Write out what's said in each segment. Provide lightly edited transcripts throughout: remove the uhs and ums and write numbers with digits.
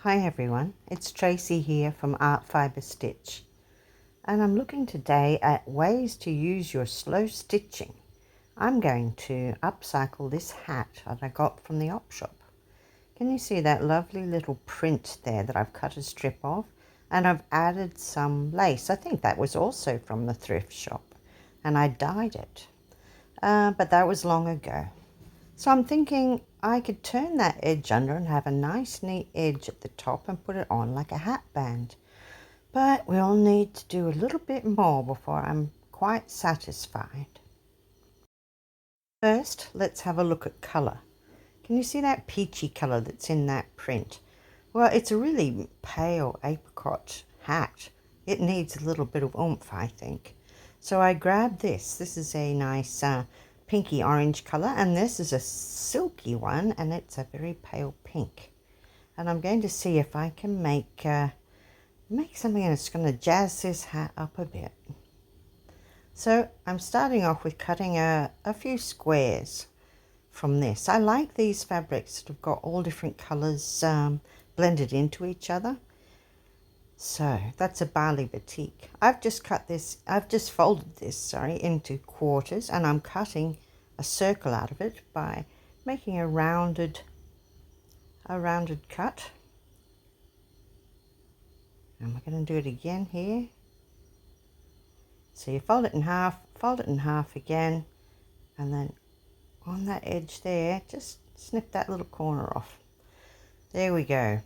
Hi everyone, it's Tracy here from Art Fibre Stitch, and I'm looking today at ways to use your slow stitching. I'm going to upcycle this hat that I got from the op shop. Can you see that lovely little print there that I've cut a strip of? And I've added some lace. I think that was also from the thrift shop, and I dyed it, but that was long ago. So I'm thinking I could turn that edge under and have a nice neat edge at the top and put it on like a hatband. But we'll need to do a little bit more before I'm quite satisfied. First, let's have a look at colour. Can you see that peachy colour that's in that print? Well, it's a really pale apricot hat. It needs a little bit of oomph, I think. So I grabbed this. This is a nice pinky orange colour, and this is a silky one, and it's a very pale pink. And I'm going to see if I can make something that's going to jazz this hat up a bit. So I'm starting off with cutting a few squares from this. I like these fabrics that have got all different colours blended into each other. So that's a Bali batik. I've just folded this, into quarters, and I'm cutting a circle out of it by making a rounded cut. And we're going to do it again here. So you fold it in half again, and then on that edge there, just snip that little corner off. There we go.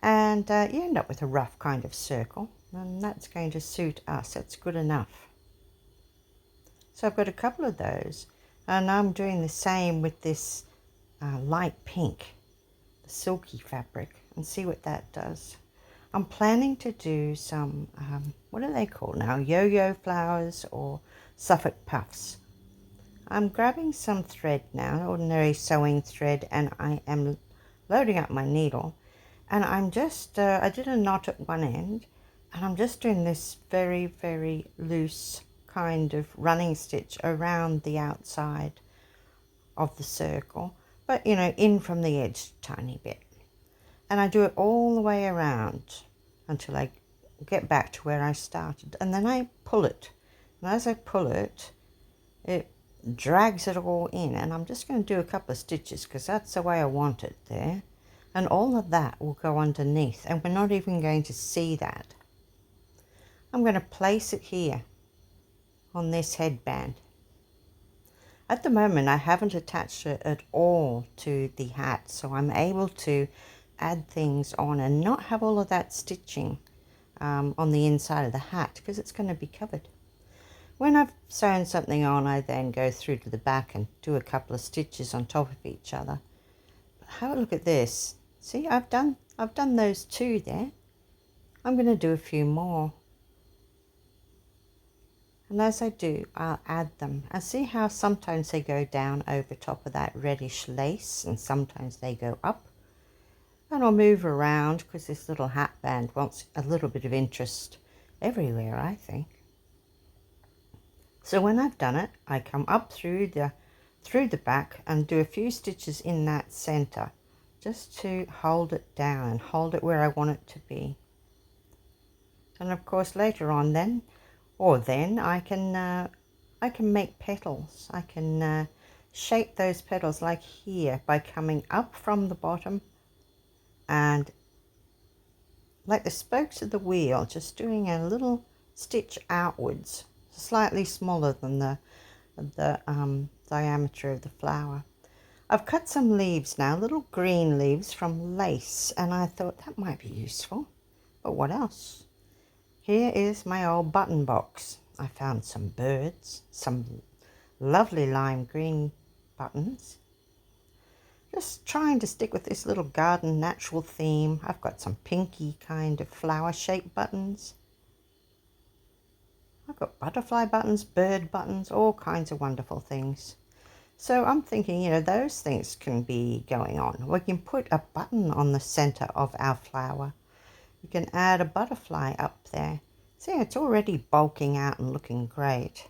And you end up with a rough kind of circle, and that's going to suit us. That's good enough. So I've got a couple of those, and I'm doing the same with this light pink, the silky fabric, and see what that does. I'm planning to do some, what are they called now? Yo-yo flowers or Suffolk Puffs. I'm grabbing some thread now, ordinary sewing thread, and I am loading up my needle. And I'm just, I did a knot at one end, and I'm just doing this very, very loose kind of running stitch around the outside of the circle, but in from the edge a tiny bit. And I do it all the way around until I get back to where I started, and then I pull it. And as I pull it, it drags it all in, and I'm just going to do a couple of stitches because that's the way I want it there. And all of that will go underneath, and we're not even going to see that. I'm going to place it here on this headband. At the moment, I haven't attached it at all to the hat, so I'm able to add things on and not have all of that stitching on the inside of the hat because it's going to be covered. When I've sewn something on, I then go through to the back and do a couple of stitches on top of each other. But have a look at this. See, I've done those two there. I'm going to do a few more. And as I do, I'll add them. And see how sometimes they go down over top of that reddish lace and sometimes they go up. And I'll move around because this little hatband wants a little bit of interest everywhere, I think. So when I've done it, I come up through the back and do a few stitches in that center, just to hold it down and hold it where I want it to be. And of course later on then I can make petals. I can shape those petals like here by coming up from the bottom and like the spokes of the wheel, just doing a little stitch outwards, slightly smaller than the diameter of the flower. I've cut some leaves now, little green leaves from lace, and I thought that might be useful. But what else? Here is my old button box. I found some birds, some lovely lime green buttons. Just trying to stick with this little garden natural theme. I've got some pinky kind of flower shaped buttons. I've got butterfly buttons, bird buttons, all kinds of wonderful things. So I'm thinking, those things can be going on. We can put a button on the center of our flower. We can add a butterfly up there. See, it's already bulking out and looking great.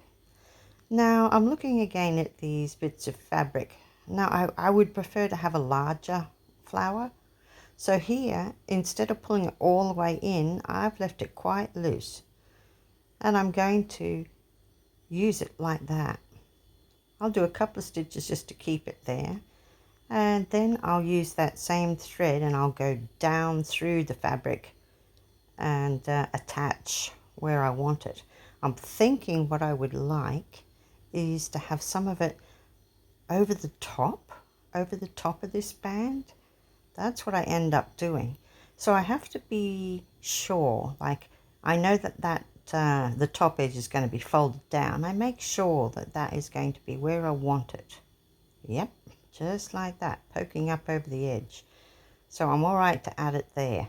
Now I'm looking again at these bits of fabric. Now I would prefer to have a larger flower. So here, instead of pulling it all the way in, I've left it quite loose. And I'm going to use it like that. I'll do a couple of stitches just to keep it there. And then I'll use that same thread and I'll go down through the fabric and attach where I want it. I'm thinking what I would like is to have some of it over the top of this band. That's what I end up doing. So I have to be sure, like I know that the top edge is going to be folded down. I make sure that that is going to be where I want it. Yep, just like that, poking up over the edge. So I'm all right to add it there.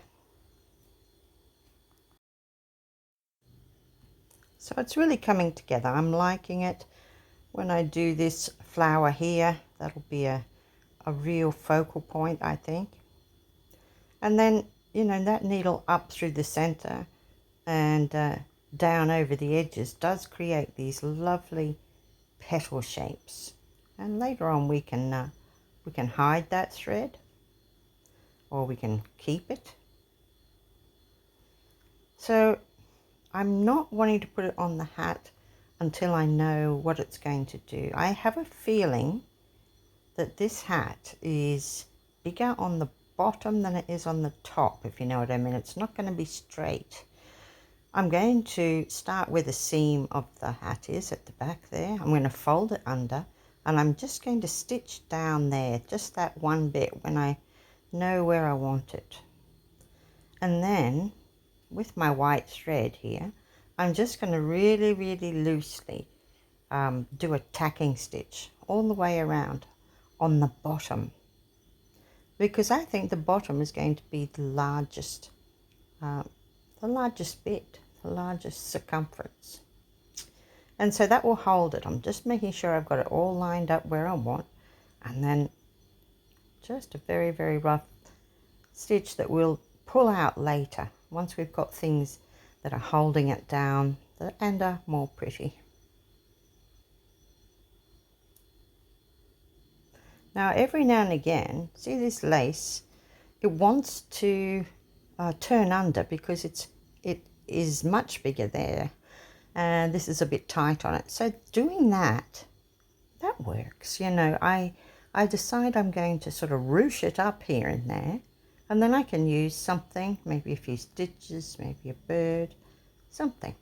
So it's really coming together. I'm liking it. When I do this flower here, that'll be a real focal point, I think. And then, you know, that needle up through the center and down over the edges does create these lovely petal shapes. And later on we can hide that thread, or we can keep it. So I'm not wanting to put it on the hat until I know what it's going to do. I have a feeling that this hat is bigger on the bottom than it is on the top, if you know what I mean. It's not going to be straight. I'm going to start where the seam of the hat is at the back there. I'm going to fold it under and I'm just going to stitch down there, just that one bit when I know where I want it. And then with my white thread here, I'm just going to really, really loosely do a tacking stitch all the way around on the bottom, because I think the bottom is going to be the largest bit, the largest circumference. And so that will hold it. I'm just making sure I've got it all lined up where I want, and then just a very, very rough stitch that we'll pull out later once we've got things that are holding it down and are more pretty. Now every now and again, see this lace, it wants to turn under because it is much bigger there, and this is a bit tight on it. So doing that works. You know, I decide I'm going to sort of ruche it up here and there, and then I can use something, maybe a few stitches, maybe a bird, something.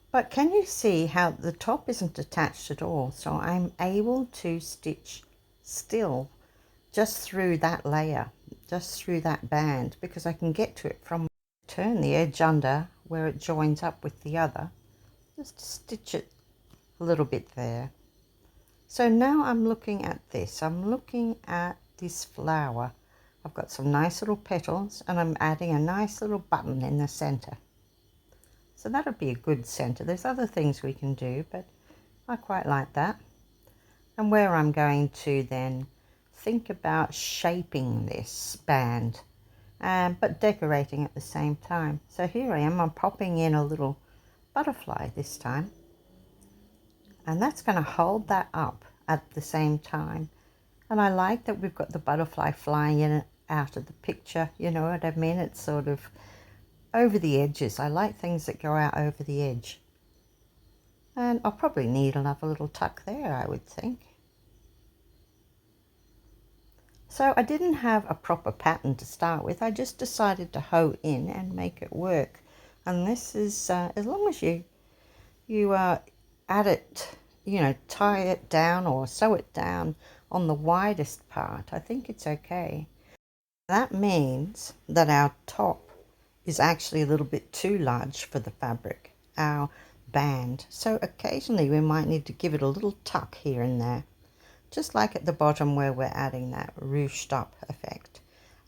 But can you see how the top isn't attached at all? So I'm able to stitch still just through that layer, just through that band, because I can get to it from, turn the edge under where it joins up with the other, just stitch it a little bit there. So now I'm looking at this. I'm looking at this flower. I've got some nice little petals and I'm adding a nice little button in the center. So that'll be a good center. There's other things we can do, but I quite like that. And where I'm going to then think about shaping this band, but decorating at the same time. So here I am, I'm popping in a little butterfly this time. And that's going to hold that up at the same time. And I like that we've got the butterfly flying in and out of the picture, you know what I mean? It's sort of over the edges. I like things that go out over the edge. And I'll probably need another little tuck there, I would think. So I didn't have a proper pattern to start with. I just decided to hoe in and make it work. And this is, as long as you add it, you know, tie it down or sew it down on the widest part, I think it's okay. That means that our top is actually a little bit too large for the fabric, our band. So occasionally we might need to give it a little tuck here and there, just like at the bottom where we're adding that ruched up effect.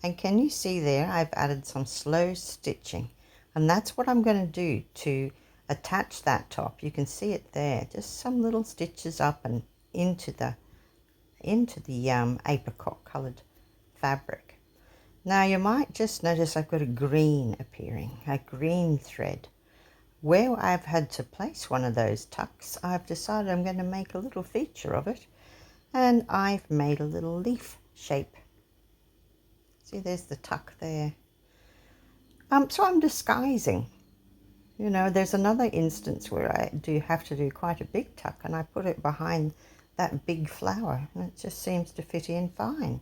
And can you see there, I've added some slow stitching, and that's what I'm going to do to attach that top. You can see it there, just some little stitches up and into the apricot colored fabric. Now you might just notice I've got a green appearing, a green thread. Where I've had to place one of those tucks, I've decided I'm going to make a little feature of it, and I've made a little leaf shape. See, there's the tuck there. So I'm disguising. You know, there's another instance where I do have to do quite a big tuck, and I put it behind that big flower, and it just seems to fit in fine.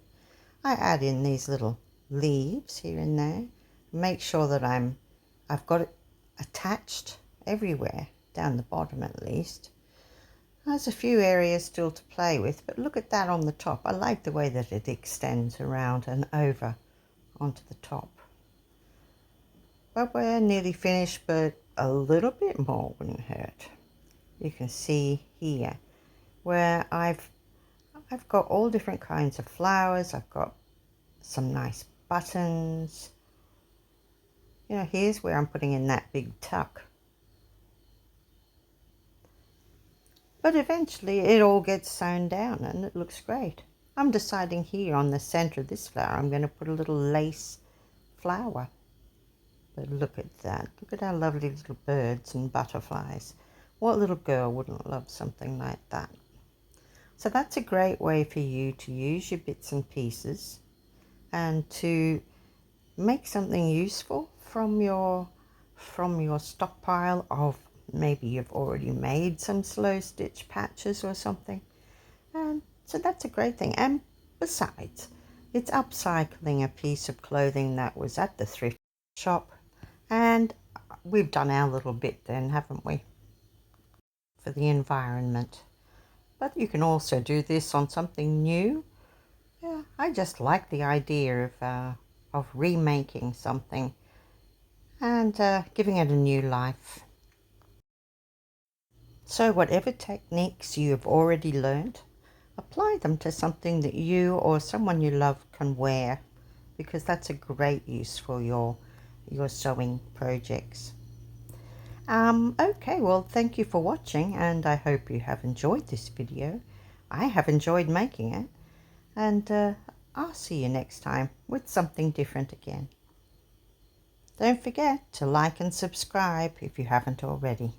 I add in these little leaves here and there, make sure that I've got it attached everywhere, down the bottom at least. There's a few areas still to play with, but look at that on the top. I like the way that it extends around and over onto the top. But we're nearly finished, but a little bit more wouldn't hurt. You can see here where I've got all different kinds of flowers. I've got some nice buttons. You know, here's where I'm putting in that big tuck. But eventually it all gets sewn down and it looks great. I'm deciding here on the center of this flower, I'm going to put a little lace flower. But look at that. Look at our lovely little birds and butterflies. What little girl wouldn't love something like that? So that's a great way for you to use your bits and pieces and to make something useful from your stockpile of, maybe you've already made some slow stitch patches or something. And so that's a great thing. And besides, it's upcycling a piece of clothing that was at the thrift shop, and we've done our little bit then, haven't we, for the environment. But you can also do this on something new. Yeah, I just like the idea of remaking something and giving it a new life. So whatever techniques you have already learned, apply them to something that you or someone you love can wear, because that's a great use for your sewing projects. Okay, well, thank you for watching, and I hope you have enjoyed this video. I have enjoyed making it, and I'll see you next time with something different again. Don't forget to like and subscribe if you haven't already.